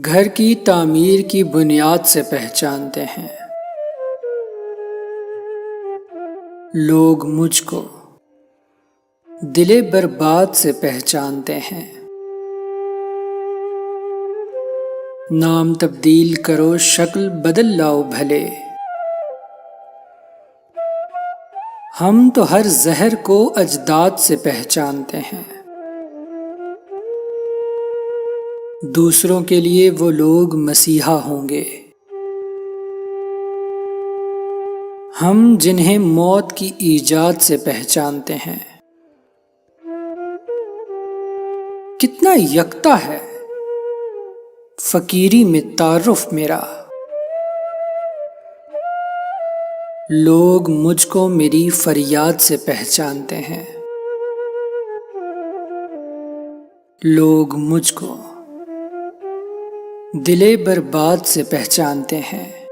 گھر کی تعمیر کی بنیاد سے پہچانتے ہیں لوگ مجھ کو، دل برباد سے پہچانتے ہیں۔ نام تبدیل کرو شکل بدل لاؤ بھلے، ہم تو ہر زہر کو اجداد سے پہچانتے ہیں۔ دوسروں کے لیے وہ لوگ مسیحا ہوں گے، ہم جنہیں موت کی ایجاد سے پہچانتے ہیں۔ کتنا یکتا ہے فقیری میں تعارف میرا، لوگ مجھ کو میری فریاد سے پہچانتے ہیں۔ لوگ مجھ کو دل برباد سے پہچانتے ہیں۔